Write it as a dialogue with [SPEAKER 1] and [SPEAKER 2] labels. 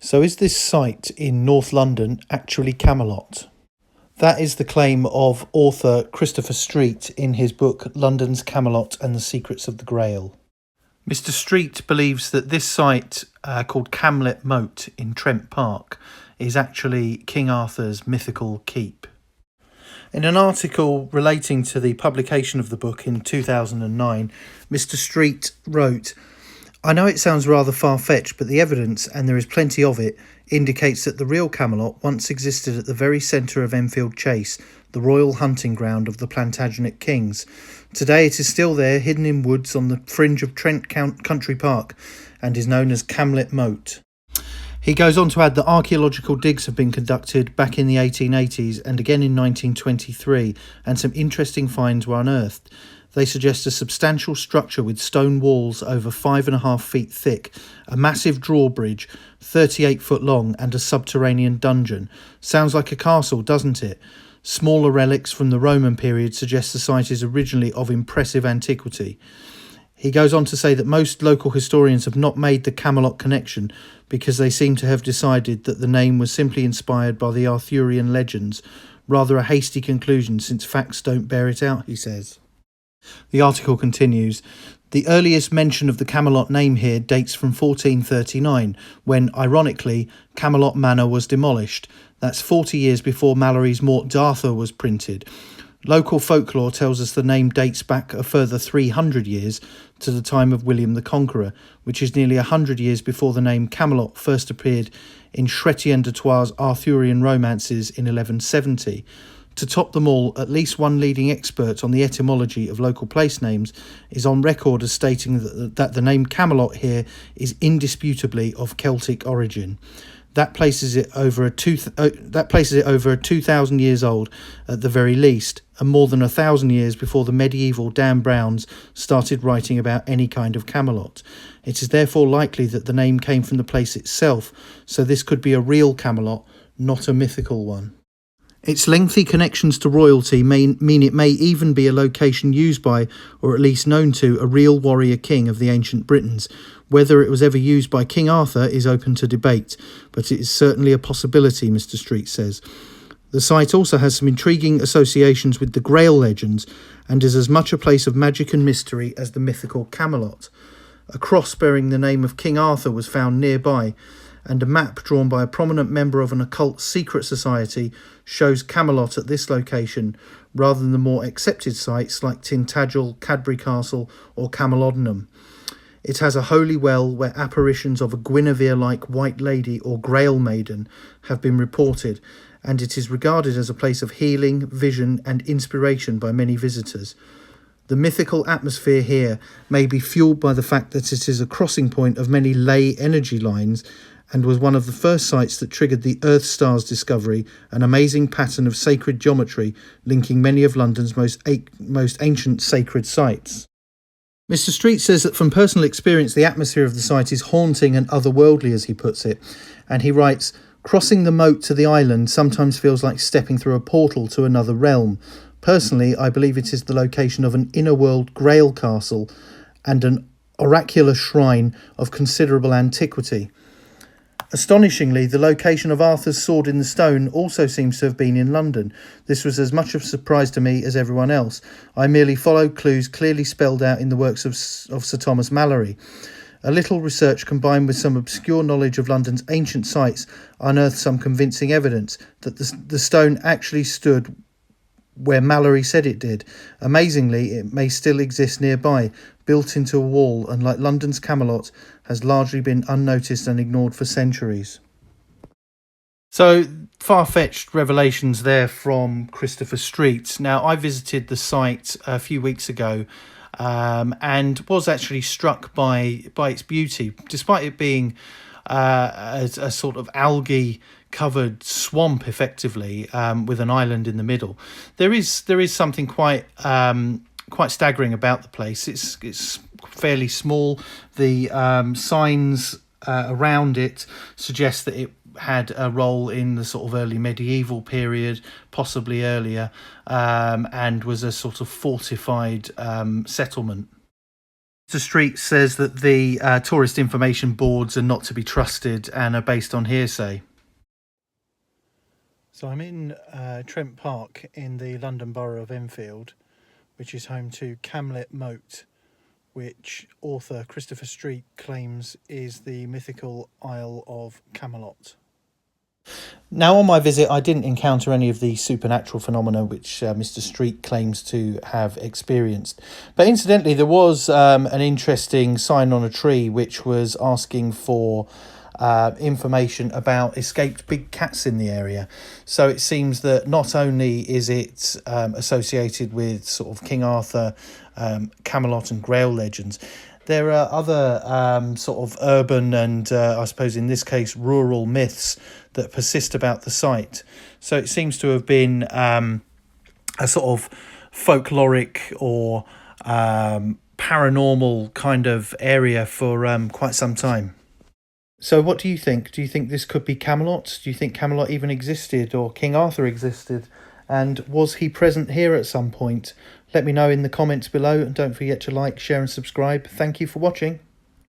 [SPEAKER 1] So is this site in North London actually Camelot? That is the claim of author Christopher Street in his book London's Camelot and the Secrets of the Grail. Mr. Street believes that this site, called Camlet Moat in Trent Park, is actually King Arthur's mythical keep. In an article relating to the publication of the book in 2009, Mr. Street wrote, "I know it sounds rather far-fetched, but the evidence, and there is plenty of it, indicates that the real Camelot once existed at the very centre of Enfield Chase, the royal hunting ground of the Plantagenet kings. Today it is still there, hidden in woods on the fringe of Trent Country Park, and is known as Camlet Moat." He goes on to add that archaeological digs have been conducted back in the 1880s and again in 1923, and some interesting finds were unearthed. They suggest a substantial structure with stone walls over 5.5 feet thick, a massive drawbridge 38 foot long, and a subterranean dungeon. Sounds like a castle, doesn't it? Smaller relics from the Roman period suggest the site is originally of impressive antiquity. He goes on to say that most local historians have not made the Camelot connection because they seem to have decided that the name was simply inspired by the Arthurian legends, rather a hasty conclusion since facts don't bear it out, he says. The article continues, "The earliest mention of the Camelot name here dates from 1439, when, ironically, Camelot Manor was demolished. That's 40 years before Malory's Morte d'Arthur was printed. Local folklore tells us the name dates back a further 300 years to the time of William the Conqueror, which is nearly 100 years before the name Camelot first appeared in Chrétien de Troyes' Arthurian romances in 1170. To top them all, at least one leading expert on the etymology of local place names is on record as stating that the name Camelot here is indisputably of Celtic origin. That places it over 2,000 years old at the very least, and more than 1,000 years before the medieval Dan Browns started writing about any kind of Camelot. It is therefore likely that the name came from the place itself, so this could be a real Camelot, not a mythical one. Its lengthy connections to royalty mean it may even be a location used by, or at least known to, a real warrior king of the ancient Britons. Whether it was ever used by King Arthur is open to debate, but it is certainly a possibility," Mr. Street says. The site also has some intriguing associations with the Grail legends, and is as much a place of magic and mystery as the mythical Camelot. A cross bearing the name of King Arthur was found nearby, and a map drawn by a prominent member of an occult secret society shows Camelot at this location, rather than the more accepted sites like Tintagel, Cadbury Castle or Camelodunum. It has a holy well where apparitions of a Guinevere-like White Lady or Grail Maiden have been reported, and it is regarded as a place of healing, vision and inspiration by many visitors. The mythical atmosphere here may be fueled by the fact that it is a crossing point of many ley energy lines, and was one of the first sites that triggered the Earth Stars discovery, an amazing pattern of sacred geometry linking many of London's most ancient sacred sites. Mr. Street says that from personal experience the atmosphere of the site is haunting and otherworldly, as he puts it, and he writes, "Crossing the moat to the island sometimes feels like stepping through a portal to another realm. Personally, I believe it is the location of an inner world Grail castle and an oracular shrine of considerable antiquity. Astonishingly, the location of Arthur's sword in the stone also seems to have been in London. This was as much of a surprise to me as everyone else. I merely followed clues clearly spelled out in the works of Sir Thomas Malory. A little research combined with some obscure knowledge of London's ancient sites unearthed some convincing evidence that the stone actually stood where Malory said it did. Amazingly, it may still exist nearby, built into a wall, and like London's Camelot, has largely been unnoticed and ignored for centuries." So, far-fetched revelations there from Christopher Street. Now, I visited the site a few weeks ago and was actually struck by its beauty, despite it being a sort of algae covered swamp effectively, with an island in the middle. There is something quite staggering about the place. It's fairly small. The signs around it suggest that it had a role in the sort of early medieval period, possibly earlier, and was a sort of fortified settlement. Mr. Street says that the tourist information boards are not to be trusted and are based on hearsay. So I'm in Trent Park in the London Borough of Enfield, which is home to Camlet Moat, which author Christopher Street claims is the mythical Isle of Camelot. Now, on my visit, I didn't encounter any of the supernatural phenomena which Mr. Street claims to have experienced. But incidentally, there was an interesting sign on a tree which was asking for information about escaped big cats in the area. So it seems that not only is it associated with sort of King Arthur, Camelot and Grail legends, there are other sort of urban and I suppose in this case rural myths that persist about the site. So it seems to have been a sort of folkloric or paranormal kind of area for quite some time. So what do you think? Do you think this could be Camelot? Do you think Camelot even existed, or King Arthur existed? And was he present here at some point? Let me know in the comments below, and don't forget to like, share and subscribe. Thank you for watching.